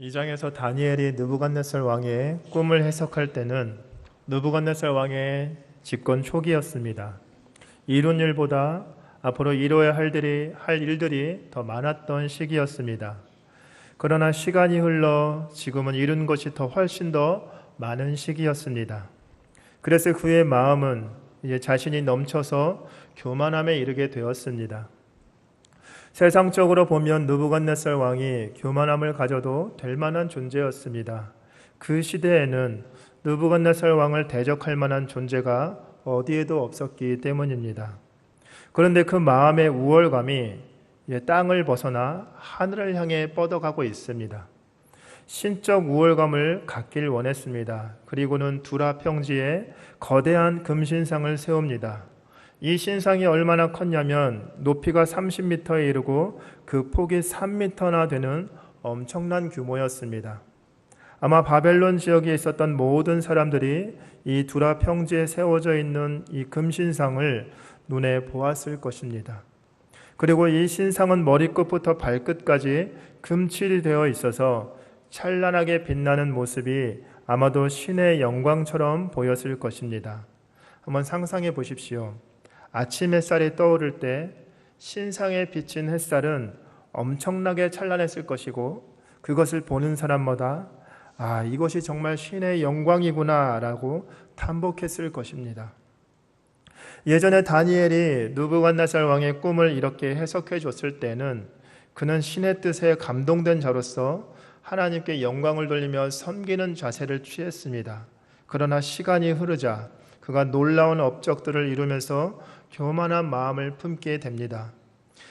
이 장에서 다니엘이 느부갓네살 왕의 꿈을 해석할 때는 느부갓네살 왕의 집권 초기였습니다. 이룬 일보다 앞으로 이루어야 할 일들이 더 많았던 시기였습니다. 그러나 시간이 흘러 지금은 이룬 것이 훨씬 더 많은 시기였습니다. 그래서 그의 마음은 이제 자신이 넘쳐서 교만함에 이르게 되었습니다. 세상적으로 보면 느부갓네살 왕이 교만함을 가져도 될 만한 존재였습니다. 그 시대에는 느부갓네살 왕을 대적할 만한 존재가 어디에도 없었기 때문입니다. 그런데 그 마음의 우월감이 땅을 벗어나 하늘을 향해 뻗어가고 있습니다. 신적 우월감을 갖길 원했습니다. 그리고는 두라 평지에 거대한 금신상을 세웁니다. 이 신상이 얼마나 컸냐면 높이가 30m에 이르고 그 폭이 3m나 되는 엄청난 규모였습니다. 아마 바벨론 지역에 있었던 모든 사람들이 이 두라 평지에 세워져 있는 이 금신상을 눈에 보았을 것입니다. 그리고 이 신상은 머리끝부터 발끝까지 금칠이 되어 있어서 찬란하게 빛나는 모습이 아마도 신의 영광처럼 보였을 것입니다. 한번 상상해 보십시오. 아침 햇살이 떠오를 때 신상에 비친 햇살은 엄청나게 찬란했을 것이고 그것을 보는 사람마다 이것이 정말 신의 영광이구나 라고 탐복했을 것입니다. 예전에 다니엘이 느부갓네살 왕의 꿈을 이렇게 해석해 줬을 때는 그는 신의 뜻에 감동된 자로서 하나님께 영광을 돌리며 섬기는 자세를 취했습니다. 그러나 시간이 흐르자 그가 놀라운 업적들을 이루면서 교만한 마음을 품게 됩니다.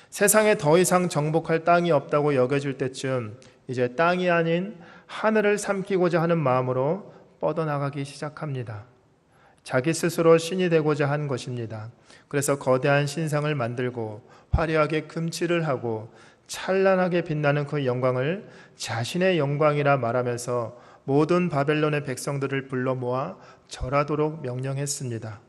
세상에 더 이상 정복할 땅이 없다고 여겨질 때쯤 이제 땅이 아닌 하늘을 삼키고자 하는 마음으로 뻗어나가기 시작합니다. 자기 스스로 신이 되고자 한 것입니다. 그래서 거대한 신상을 만들고 화려하게 금칠을 하고 찬란하게 빛나는 그 영광을 자신의 영광이라 말하면서 모든 바벨론의 백성들을 불러 모아 절하도록 명령했습니다.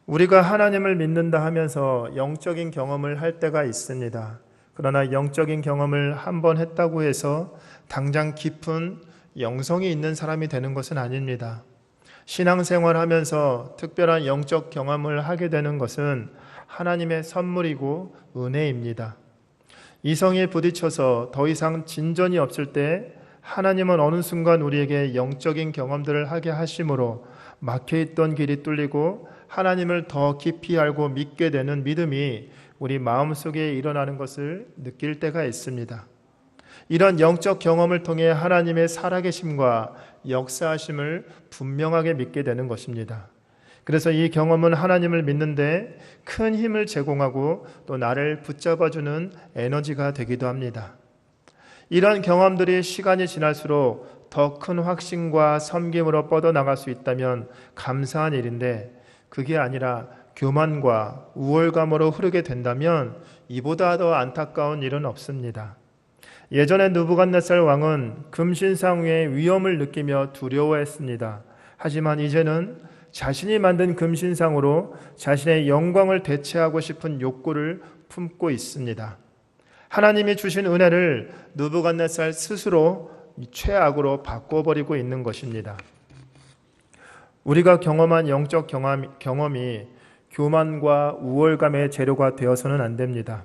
우리가 하나님을 믿는다 하면서 영적인 경험을 할 때가 있습니다. 그러나 영적인 경험을 한번 했다고 해서 당장 깊은 영성이 있는 사람이 되는 것은 아닙니다. 신앙생활하면서 특별한 영적 경험을 하게 되는 것은 하나님의 선물이고 은혜입니다. 이성에 부딪혀서 더 이상 진전이 없을 때 하나님은 어느 순간 우리에게 영적인 경험들을 하게 하심으로 막혀있던 길이 뚫리고 하나님을 더 깊이 알고 믿게 되는 믿음이 우리 마음속에 일어나는 것을 느낄 때가 있습니다. 이런 영적 경험을 통해 하나님의 살아계심과 역사하심을 분명하게 믿게 되는 것입니다. 그래서 이 경험은 하나님을 믿는데 큰 힘을 제공하고 또 나를 붙잡아주는 에너지가 되기도 합니다. 이런 경험들이 시간이 지날수록 더 큰 확신과 섬김으로 뻗어나갈 수 있다면 감사한 일인데 그게 아니라 교만과 우월감으로 흐르게 된다면 이보다 더 안타까운 일은 없습니다. 예전에 느부갓네살 왕은 금신상 위의 위험을 느끼며 두려워했습니다. 하지만 이제는 자신이 만든 금신상으로 자신의 영광을 대체하고 싶은 욕구를 품고 있습니다. 하나님이 주신 은혜를 느부갓네살 스스로 최악으로 바꿔버리고 있는 것입니다. 우리가 경험한 영적 경험이 교만과 우월감의 재료가 되어서는 안 됩니다.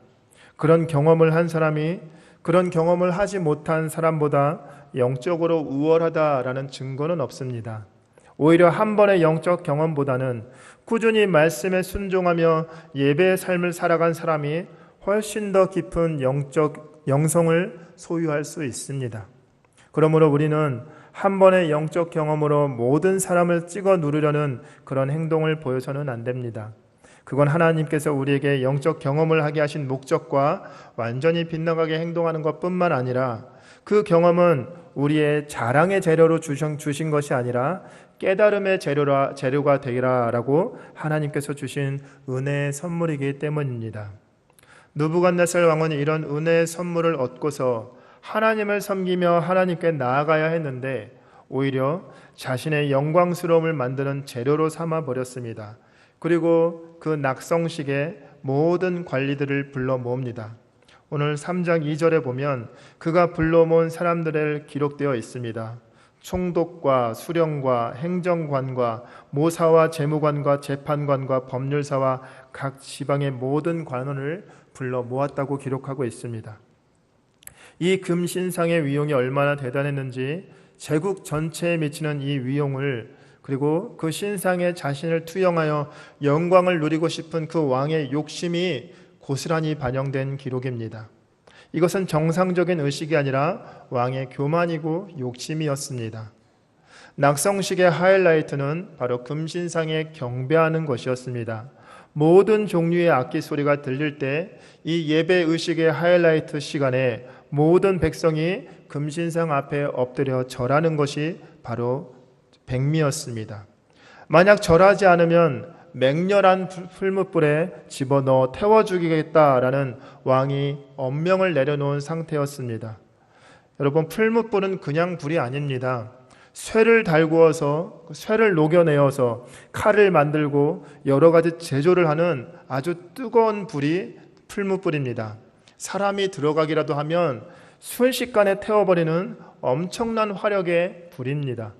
그런 경험을 한 사람이 그런 경험을 하지 못한 사람보다 영적으로 우월하다라는 증거는 없습니다. 오히려 한 번의 영적 경험보다는 꾸준히 말씀에 순종하며 예배의 삶을 살아간 사람이 훨씬 더 깊은 영적 영성을 소유할 수 있습니다. 그러므로 우리는 한 번의 영적 경험으로 모든 사람을 찍어 누르려는 그런 행동을 보여서는 안 됩니다. 그건 하나님께서 우리에게 영적 경험을 하게 하신 목적과 완전히 빗나가게 행동하는 것뿐만 아니라 그 경험은 우리의 자랑의 재료로 주신 것이 아니라 깨달음의 재료가 되리라라고 하나님께서 주신 은혜의 선물이기 때문입니다. 느부갓네살 왕은 이런 은혜의 선물을 얻고서 하나님을 섬기며 하나님께 나아가야 했는데 오히려 자신의 영광스러움을 만드는 재료로 삼아 버렸습니다. 그리고 그 낙성식에 모든 관리들을 불러 모읍니다. 오늘 3장 2절에 보면 그가 불러모은 사람들을 기록되어 있습니다. 총독과 수령과 행정관과 모사와 재무관과 재판관과 법률사와 각 지방의 모든 관원을 불러 모았다고 기록하고 있습니다. 이 금신상의 위용이 얼마나 대단했는지 제국 전체에 미치는 이 위용을, 그리고 그 신상에 자신을 투영하여 영광을 누리고 싶은 그 왕의 욕심이 고스란히 반영된 기록입니다. 이것은 정상적인 의식이 아니라 왕의 교만이고 욕심이었습니다. 낙성식의 하이라이트는 바로 금신상에 경배하는 것이었습니다. 모든 종류의 악기 소리가 들릴 때 이 예배 의식의 하이라이트 시간에 모든 백성이 금신상 앞에 엎드려 절하는 것이 바로 백미였습니다. 만약 절하지 않으면 맹렬한 풀무불에 집어넣어 태워 죽이겠다라는 왕이 엄명을 내려놓은 상태였습니다. 여러분, 풀무불은 그냥 불이 아닙니다. 쇠를 달구어서 쇠를 녹여내어서 칼을 만들고 여러 가지 제조를 하는 아주 뜨거운 불이 풀무불입니다. 사람이 들어가기라도 하면 순식간에 태워버리는 엄청난 화력의 불입니다.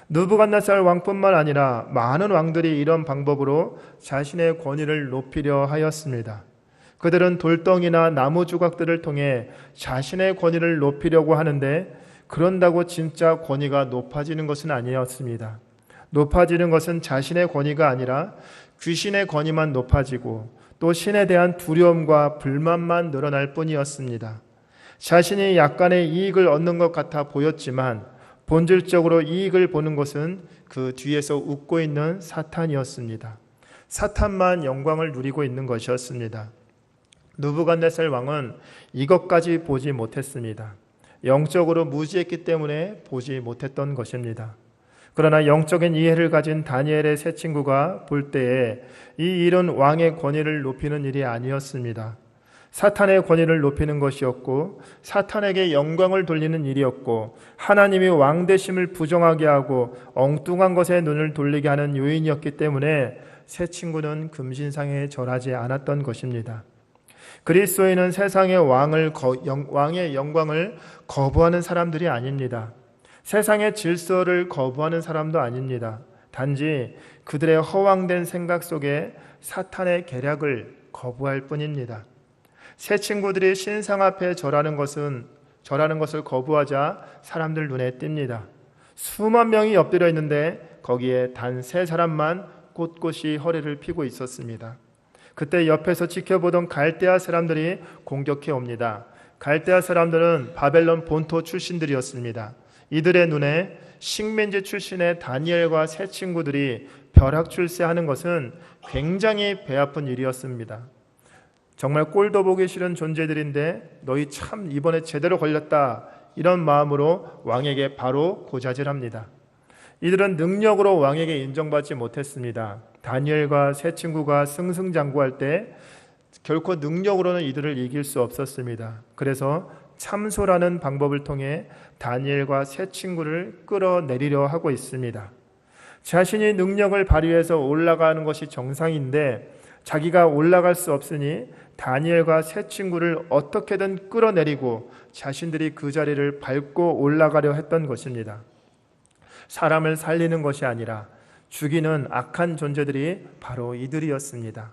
느부갓네살 왕뿐만 아니라 많은 왕들이 이런 방법으로 자신의 권위를 높이려 하였습니다. 그들은 돌덩이나 나무 조각들을 통해 자신의 권위를 높이려고 하는데, 그런다고 진짜 권위가 높아지는 것은 아니었습니다. 높아지는 것은 자신의 권위가 아니라 귀신의 권위만 높아지고 또 신에 대한 두려움과 불만만 늘어날 뿐이었습니다. 자신이 약간의 이익을 얻는 것 같아 보였지만 본질적으로 이익을 보는 것은 그 뒤에서 웃고 있는 사탄이었습니다. 사탄만 영광을 누리고 있는 것이었습니다. 느부갓네살 왕은 이것까지 보지 못했습니다. 영적으로 무지했기 때문에 보지 못했던 것입니다. 그러나 영적인 이해를 가진 다니엘의 세 친구가 볼 때에 이 일은 왕의 권위를 높이는 일이 아니었습니다. 사탄의 권위를 높이는 것이었고 사탄에게 영광을 돌리는 일이었고 하나님이 왕되심을 부정하게 하고 엉뚱한 것에 눈을 돌리게 하는 요인이었기 때문에 세 친구는 금신상에 절하지 않았던 것입니다. 그리스도인은 세상의 왕의 영광을 거부하는 사람들이 아닙니다. 세상의 질서를 거부하는 사람도 아닙니다. 단지 그들의 허황된 생각 속에 사탄의 계략을 거부할 뿐입니다. 세 친구들이 신상 앞에 절하는 것을 거부하자 사람들 눈에 띕니다. 수만 명이 엎드려 있는데 거기에 단 세 사람만 꼿꼿이 허리를 펴고 있었습니다. 그때 옆에서 지켜보던 갈대아 사람들이 공격해 옵니다. 갈대아 사람들은 바벨론 본토 출신들이었습니다. 이들의 눈에 식민지 출신의 다니엘과 세 친구들이 벼락 출세하는 것은 굉장히 배 아픈 일이었습니다. 정말 꼴도 보기 싫은 존재들인데 너희 참 이번에 제대로 걸렸다, 이런 마음으로 왕에게 바로 고자질합니다. 이들은 능력으로 왕에게 인정받지 못했습니다. 다니엘과 세 친구가 승승장구할 때 결코 능력으로는 이들을 이길 수 없었습니다. 그래서 참소라는 방법을 통해 다니엘과 세 친구를 끌어내리려 하고 있습니다. 자신이 능력을 발휘해서 올라가는 것이 정상인데 자기가 올라갈 수 없으니 다니엘과 세 친구를 어떻게든 끌어내리고 자신들이 그 자리를 밟고 올라가려 했던 것입니다. 사람을 살리는 것이 아니라 죽이는 악한 존재들이 바로 이들이었습니다.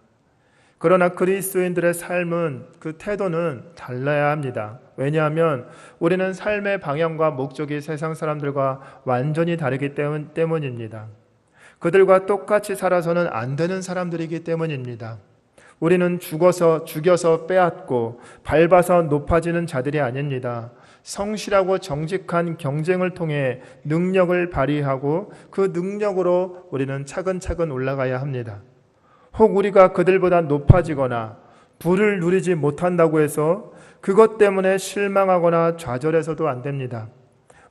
그러나 그리스도인들의 삶은, 그 태도는 달라야 합니다. 왜냐하면 우리는 삶의 방향과 목적이 세상 사람들과 완전히 다르기 때문입니다. 그들과 똑같이 살아서는 안 되는 사람들이기 때문입니다. 우리는 죽여서 빼앗고 밟아서 높아지는 자들이 아닙니다. 성실하고 정직한 경쟁을 통해 능력을 발휘하고 그 능력으로 우리는 차근차근 올라가야 합니다. 혹 우리가 그들보다 높아지거나 부를 누리지 못한다고 해서 그것 때문에 실망하거나 좌절해서도 안 됩니다.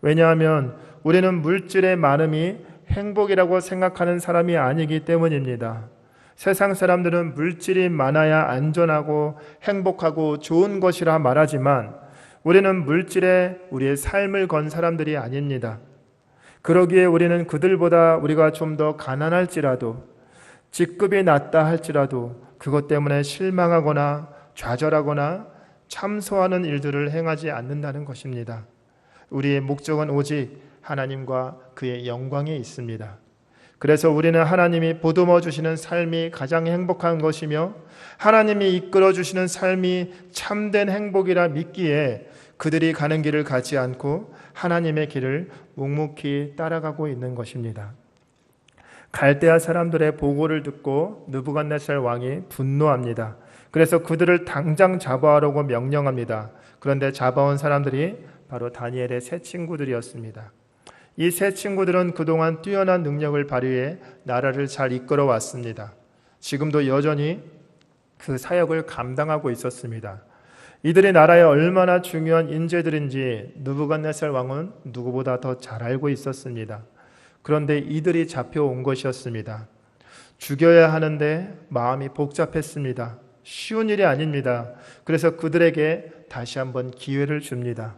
왜냐하면 우리는 물질의 많음이 행복이라고 생각하는 사람이 아니기 때문입니다. 세상 사람들은 물질이 많아야 안전하고 행복하고 좋은 것이라 말하지만 우리는 물질에 우리의 삶을 건 사람들이 아닙니다. 그러기에 우리는 그들보다 우리가 좀 더 가난할지라도, 직급이 낮다 할지라도 그것 때문에 실망하거나 좌절하거나 참소하는 일들을 행하지 않는다는 것입니다. 우리의 목적은 오직 하나님과 그의 영광에 있습니다. 그래서 우리는 하나님이 보듬어 주시는 삶이 가장 행복한 것이며 하나님이 이끌어 주시는 삶이 참된 행복이라 믿기에 그들이 가는 길을 가지 않고 하나님의 길을 묵묵히 따라가고 있는 것입니다. 갈대아 사람들의 보고를 듣고 느부갓네살 왕이 분노합니다. 그래서 그들을 당장 잡아오라고 명령합니다. 그런데 잡아온 사람들이 바로 다니엘의 세 친구들이었습니다. 이 세 친구들은 그동안 뛰어난 능력을 발휘해 나라를 잘 이끌어 왔습니다. 지금도 여전히 그 사역을 감당하고 있었습니다. 이들이 나라에 얼마나 중요한 인재들인지 느부갓네살 왕은 누구보다 더 잘 알고 있었습니다. 그런데 이들이 잡혀온 것이었습니다. 죽여야 하는데 마음이 복잡했습니다. 쉬운 일이 아닙니다. 그래서 그들에게 다시 한번 기회를 줍니다.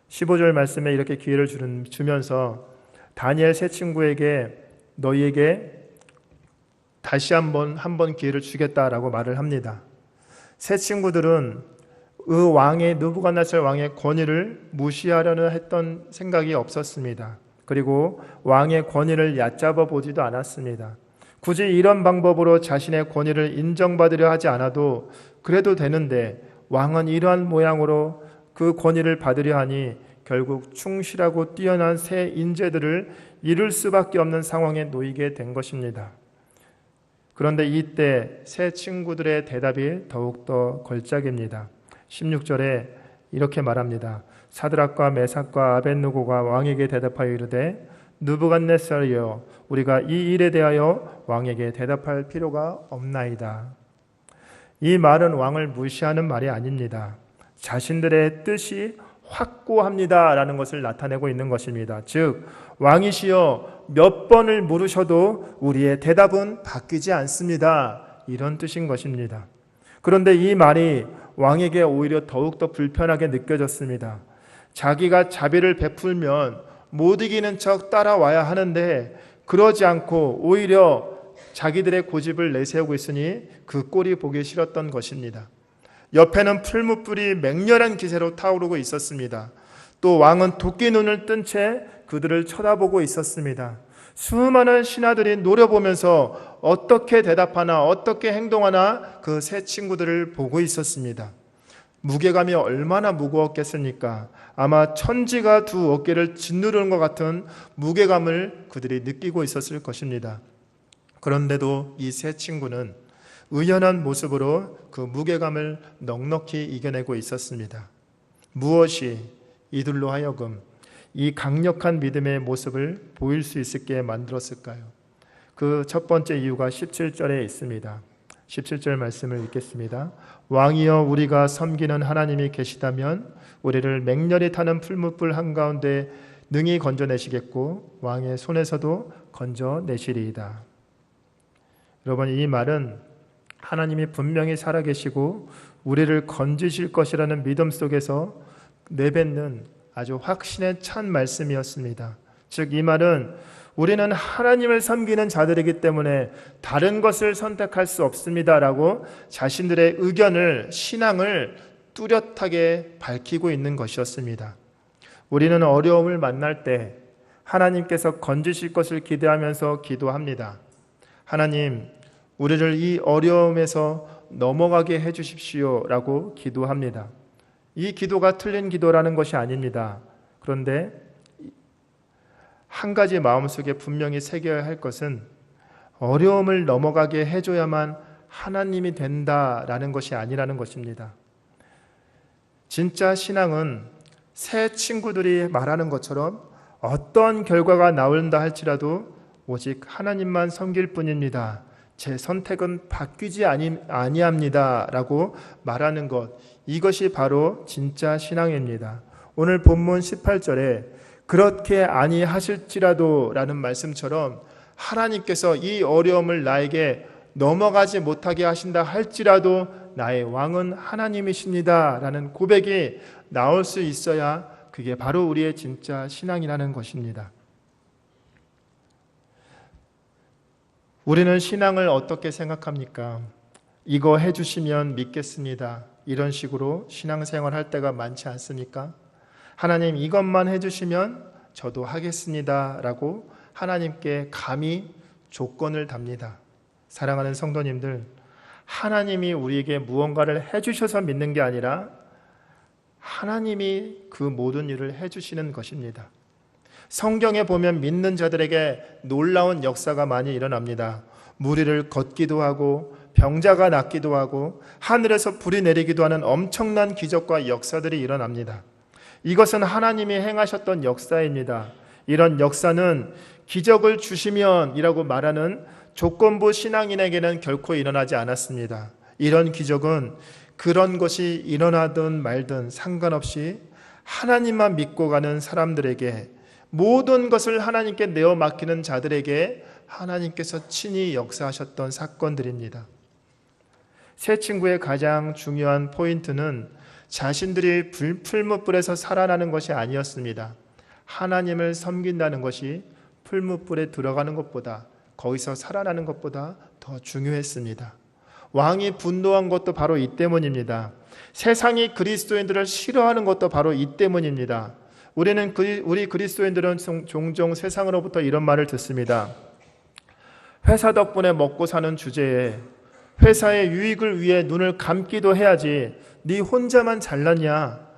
15절 말씀에 이렇게 기회를 주면서 다니엘 세 친구에게 너희에게 다시 한번 기회를 주겠다라고 말을 합니다. 세 친구들은 그 왕의 느부갓네살 왕의 권위를 무시하려는 했던 생각이 없었습니다. 그리고 왕의 권위를 얕잡아 보지도 않았습니다. 굳이 이런 방법으로 자신의 권위를 인정받으려 하지 않아도 그래도 되는데 왕은 이러한 모양으로 그 권위를 받으려 하니 결국 충실하고 뛰어난 새 인재들을 잃을 수밖에 없는 상황에 놓이게 된 것입니다. 그런데 이때 새 친구들의 대답이 더욱더 걸작입니다. 16절에 이렇게 말합니다. 사드락과 메삭과 아벳느고가 왕에게 대답하여 이르되 느부갓네살이여 우리가 이 일에 대하여 왕에게 대답할 필요가 없나이다. 이 말은 왕을 무시하는 말이 아닙니다. 자신들의 뜻이 확고합니다 라는 것을 나타내고 있는 것입니다. 즉 왕이시여 몇 번을 물으셔도 우리의 대답은 바뀌지 않습니다. 이런 뜻인 것입니다. 그런데 이 말이 왕에게 오히려 더욱더 불편하게 느껴졌습니다. 자기가 자비를 베풀면 못 이기는 척 따라와야 하는데 그러지 않고 오히려 자기들의 고집을 내세우고 있으니 그 꼴이 보기 싫었던 것입니다. 옆에는 풀무불이 맹렬한 기세로 타오르고 있었습니다. 또 왕은 도끼 눈을 뜬 채 그들을 쳐다보고 있었습니다. 수많은 신하들이 노려보면서 어떻게 대답하나 어떻게 행동하나 그 세 친구들을 보고 있었습니다. 무게감이 얼마나 무거웠겠습니까? 아마 천지가 두 어깨를 짓누르는 것 같은 무게감을 그들이 느끼고 있었을 것입니다. 그런데도 이 세 친구는 의연한 모습으로 그 무게감을 넉넉히 이겨내고 있었습니다. 무엇이 이들로 하여금 이 강력한 믿음의 모습을 보일 수 있게 만들었을까요? 그 첫 번째 이유가 17절에 있습니다. 17절 말씀을 읽겠습니다. 왕이여 우리가 섬기는 하나님이 계시다면 우리를 맹렬히 타는 풀무불 한가운데 능히 건져내시겠고 왕의 손에서도 건져내시리이다. 여러분 이 말은 하나님이 분명히 살아계시고 우리를 건지실 것이라는 믿음 속에서 내뱉는 아주 확신에 찬 말씀이었습니다. 즉 이 말은 우리는 하나님을 섬기는 자들이기 때문에 다른 것을 선택할 수 없습니다라고 자신들의 의견을 신앙을 뚜렷하게 밝히고 있는 것이었습니다. 우리는 어려움을 만날 때 하나님께서 건지실 것을 기대하면서 기도합니다. 하나님 우리를 이 어려움에서 넘어가게 해주십시오 라고 기도합니다. 이 기도가 틀린 기도라는 것이 아닙니다. 그런데 한 가지 마음속에 분명히 새겨야 할 것은 어려움을 넘어가게 해줘야만 하나님이 된다라는 것이 아니라는 것입니다. 진짜 신앙은 새 친구들이 말하는 것처럼 어떤 결과가 나온다 할지라도 오직 하나님만 섬길 뿐입니다. 제 선택은 바뀌지 아니합니다 라고 말하는 것, 이것이 바로 진짜 신앙입니다. 오늘 본문 18절에 그렇게 아니하실지라도 라는 말씀처럼 하나님께서 이 어려움을 나에게 넘어가지 못하게 하신다 할지라도 나의 왕은 하나님이십니다 라는 고백이 나올 수 있어야 그게 바로 우리의 진짜 신앙이라는 것입니다. 우리는 신앙을 어떻게 생각합니까? 이거 해주시면 믿겠습니다. 이런 식으로 신앙생활 할 때가 많지 않습니까? 하나님 이것만 해주시면 저도 하겠습니다 라고 하나님께 감히 조건을 답니다. 사랑하는 성도님들, 하나님이 우리에게 무언가를 해주셔서 믿는 게 아니라 하나님이 그 모든 일을 해주시는 것입니다. 성경에 보면 믿는 자들에게 놀라운 역사가 많이 일어납니다. 물 위를 걷기도 하고 병자가 낫기도 하고 하늘에서 불이 내리기도 하는 엄청난 기적과 역사들이 일어납니다. 이것은 하나님이 행하셨던 역사입니다. 이런 역사는 기적을 주시면 이라고 말하는 조건부 신앙인에게는 결코 일어나지 않았습니다. 이런 기적은 그런 것이 일어나든 말든 상관없이 하나님만 믿고 가는 사람들에게, 모든 것을 하나님께 내어 맡기는 자들에게 하나님께서 친히 역사하셨던 사건들입니다. 세 친구의 가장 중요한 포인트는 자신들이 풀무불에서 살아나는 것이 아니었습니다. 하나님을 섬긴다는 것이 풀무불에 들어가는 것보다, 거기서 살아나는 것보다 더 중요했습니다. 왕이 분노한 것도 바로 이 때문입니다. 세상이 그리스도인들을 싫어하는 것도 바로 이 때문입니다. 우리 그리스도인들은 종종 세상으로부터 이런 말을 듣습니다. 회사 덕분에 먹고 사는 주제에 회사의 유익을 위해 눈을 감기도 해야지 네 혼자만 잘났냐?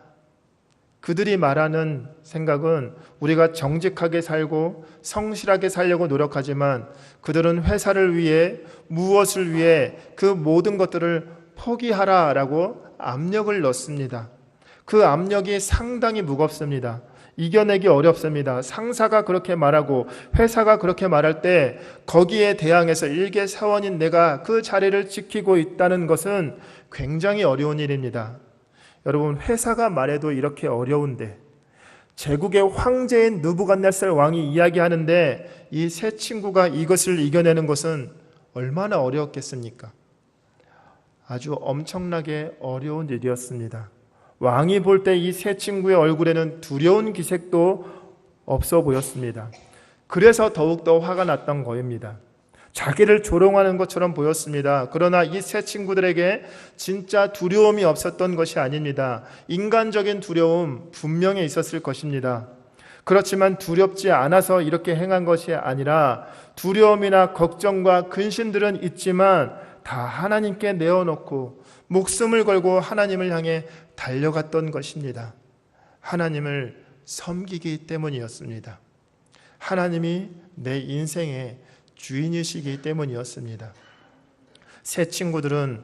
그들이 말하는 생각은 우리가 정직하게 살고 성실하게 살려고 노력하지만 그들은 회사를 위해, 무엇을 위해 그 모든 것들을 포기하라라고 압력을 넣습니다. 그 압력이 상당히 무겁습니다. 이겨내기 어렵습니다. 상사가 그렇게 말하고 회사가 그렇게 말할 때 거기에 대항해서 일개 사원인 내가 그 자리를 지키고 있다는 것은 굉장히 어려운 일입니다. 여러분, 회사가 말해도 이렇게 어려운데 제국의 황제인 느부갓네살 왕이 이야기하는데 이 세 친구가 이것을 이겨내는 것은 얼마나 어려웠겠습니까? 아주 엄청나게 어려운 일이었습니다. 왕이 볼 때 이 세 친구의 얼굴에는 두려운 기색도 없어 보였습니다. 그래서 더욱더 화가 났던 거입니다. 자기를 조롱하는 것처럼 보였습니다. 그러나 이 세 친구들에게 진짜 두려움이 없었던 것이 아닙니다. 인간적인 두려움 분명히 있었을 것입니다. 그렇지만 두렵지 않아서 이렇게 행한 것이 아니라 두려움이나 걱정과 근심들은 있지만 다 하나님께 내어놓고 목숨을 걸고 하나님을 향해 달려갔던 것입니다. 하나님을 섬기기 때문이었습니다. 하나님이 내 인생의 주인이시기 때문이었습니다. 세 친구들은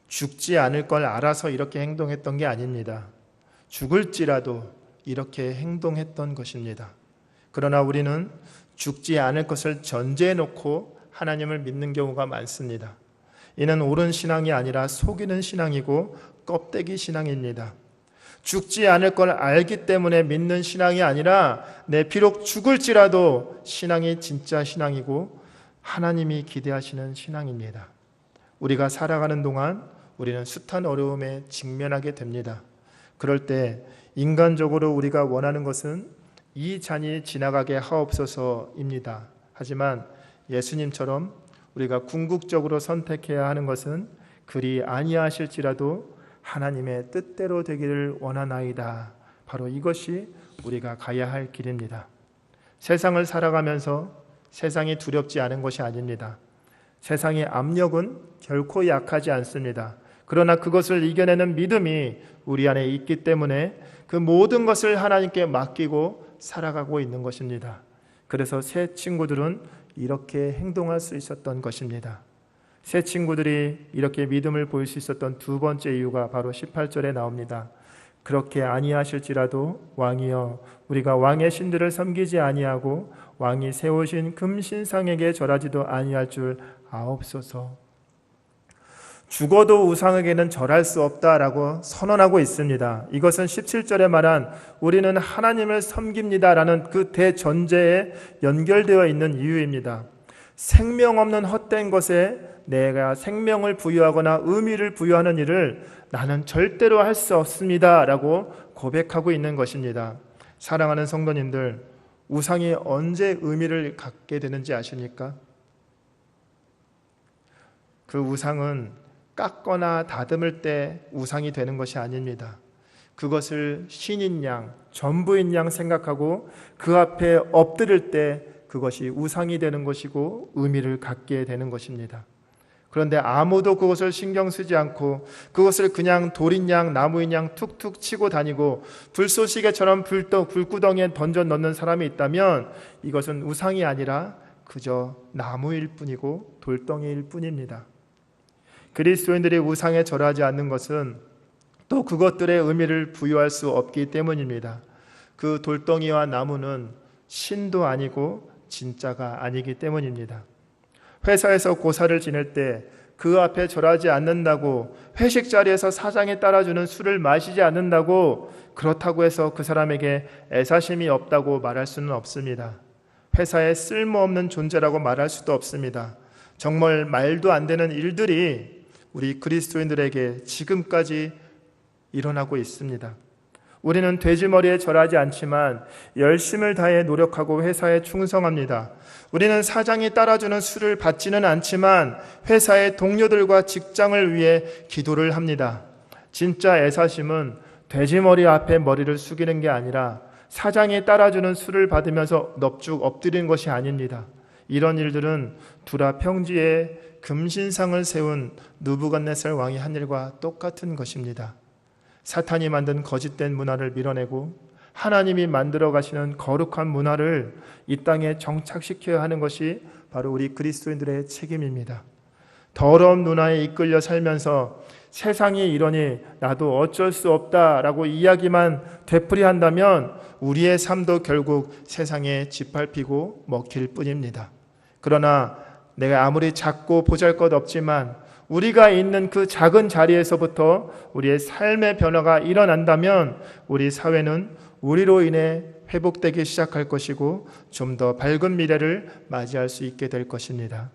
죽지 않을 걸 알아서 이렇게 행동했던 게 아닙니다. 죽을지라도 이렇게 행동했던 것입니다. 그러나 우리는 죽지 않을 것을 전제해 놓고 하나님을 믿는 경우가 많습니다. 이는 옳은 신앙이 아니라 속이는 신앙이고 껍데기 신앙입니다. 죽지 않을 걸 알기 때문에 믿는 신앙이 아니라 내 비록 죽을지라도 신앙이 진짜 신앙이고 하나님이 기대하시는 신앙입니다. 우리가 살아가는 동안 우리는 숱한 어려움에 직면하게 됩니다. 그럴 때 인간적으로 우리가 원하는 것은 이 잔이 지나가게 하옵소서입니다. 하지만 예수님처럼 우리가 궁극적으로 선택해야 하는 것은 그리 아니하실지라도 하나님의 뜻대로 되기를 원하나이다. 바로 이것이 우리가 가야 할 길입니다. 세상을 살아가면서 세상이 두렵지 않은 것이 아닙니다. 세상의 압력은 결코 약하지 않습니다. 그러나 그것을 이겨내는 믿음이 우리 안에 있기 때문에 그 모든 것을 하나님께 맡기고 살아가고 있는 것입니다. 그래서 세 친구들은 이렇게 행동할 수 있었던 것입니다. 세 친구들이 이렇게 믿음을 보일 수 있었던 두 번째 이유가 바로 18절에 나옵니다. 그렇게 아니하실지라도 왕이여 우리가 왕의 신들을 섬기지 아니하고 왕이 세우신 금신상에게 절하지도 아니할 줄 아옵소서. 죽어도 우상에게는 절할 수 없다라고 선언하고 있습니다. 이것은 17절에 말한 우리는 하나님을 섬깁니다라는 그 대전제에 연결되어 있는 이유입니다. 생명 없는 헛된 것에 내가 생명을 부여하거나 의미를 부여하는 일을 나는 절대로 할 수 없습니다라고 고백하고 있는 것입니다. 사랑하는 성도님들, 우상이 언제 의미를 갖게 되는지 아십니까? 그 우상은 깎거나 다듬을 때 우상이 되는 것이 아닙니다. 그것을 신인 양, 전부인 양 생각하고 그 앞에 엎드릴 때 그것이 우상이 되는 것이고 의미를 갖게 되는 것입니다. 그런데 아무도 그것을 신경 쓰지 않고 그것을 그냥 돌인 양, 나무인 양 툭툭 치고 다니고 불쏘시개처럼 불구덩이에 던져 넣는 사람이 있다면 이것은 우상이 아니라 그저 나무일 뿐이고 돌덩이일 뿐입니다. 그리스도인들이 우상에 절하지 않는 것은 또 그것들의 의미를 부여할 수 없기 때문입니다. 그 돌덩이와 나무는 신도 아니고 진짜가 아니기 때문입니다. 회사에서 고사를 지낼 때 그 앞에 절하지 않는다고, 회식 자리에서 사장이 따라주는 술을 마시지 않는다고, 그렇다고 해서 그 사람에게 애사심이 없다고 말할 수는 없습니다. 회사에 쓸모없는 존재라고 말할 수도 없습니다. 정말 말도 안 되는 일들이 우리 그리스도인들에게 지금까지 일어나고 있습니다. 우리는 돼지머리에 절하지 않지만 열심을 다해 노력하고 회사에 충성합니다. 우리는 사장이 따라주는 술을 받지는 않지만 회사의 동료들과 직장을 위해 기도를 합니다. 진짜 애사심은 돼지머리 앞에 머리를 숙이는 게 아니라 사장이 따라주는 술을 받으면서 넙죽 엎드리는 것이 아닙니다. 이런 일들은 두라 평지에 금신상을 세운 느부갓네살 왕이 한 일과 똑같은 것입니다. 사탄이 만든 거짓된 문화를 밀어내고 하나님이 만들어 가시는 거룩한 문화를 이 땅에 정착시켜야 하는 것이 바로 우리 그리스도인들의 책임입니다. 더러운 문화에 이끌려 살면서 세상이 이러니 나도 어쩔 수 없다라고 이야기만 되풀이한다면 우리의 삶도 결국 세상에 짓밟히고 먹힐 뿐입니다. 그러나 내가 아무리 작고 보잘것없지만 우리가 있는 그 작은 자리에서부터 우리의 삶의 변화가 일어난다면 우리 사회는 우리로 인해 회복되기 시작할 것이고 좀 더 밝은 미래를 맞이할 수 있게 될 것입니다.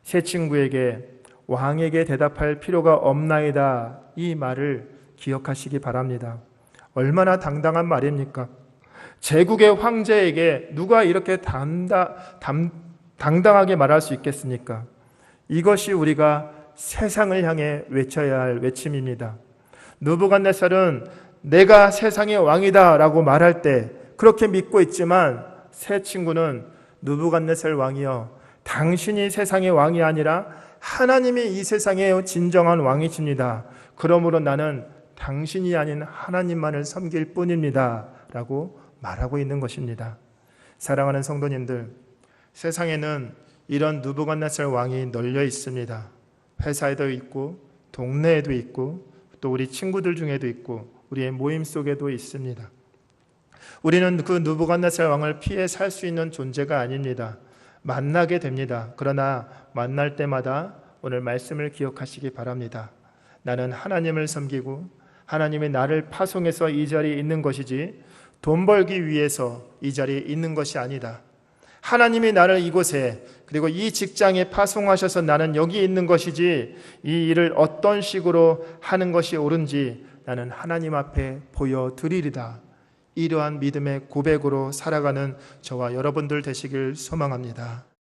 새 친구에게 왕에게 대답할 필요가 없나이다, 이 말을 기억하시기 바랍니다. 얼마나 당당한 말입니까? 제국의 황제에게 누가 이렇게 당당하게 말할 수 있겠습니까? 이것이 우리가 세상을 향해 외쳐야 할 외침입니다. 느부갓네살은 내가 세상의 왕이다 라고 말할 때 그렇게 믿고 있지만 새 친구는 느부갓네살 왕이여, 당신이 세상의 왕이 아니라 하나님이 이 세상의 진정한 왕이십니다. 그러므로 나는 당신이 아닌 하나님만을 섬길 뿐입니다 라고 말하고 있는 것입니다. 사랑하는 성도님들, 세상에는 이런 느부갓네살 왕이 널려 있습니다. 회사에도 있고 동네에도 있고 또 우리 친구들 중에도 있고 우리의 모임 속에도 있습니다. 우리는 그 느부갓네살 왕을 피해 살 수 있는 존재가 아닙니다. 만나게 됩니다. 그러나 만날 때마다 오늘 말씀을 기억하시기 바랍니다. 나는 하나님을 섬기고 하나님이 나를 파송해서 이 자리에 있는 것이지 돈 벌기 위해서 이 자리에 있는 것이 아니다. 하나님이 나를 이곳에 그리고 이 직장에 파송하셔서 나는 여기 있는 것이지 이 일을 어떤 식으로 하는 것이 옳은지 나는 하나님 앞에 보여드리리다. 이러한 믿음의 고백으로 살아가는 저와 여러분들 되시길 소망합니다.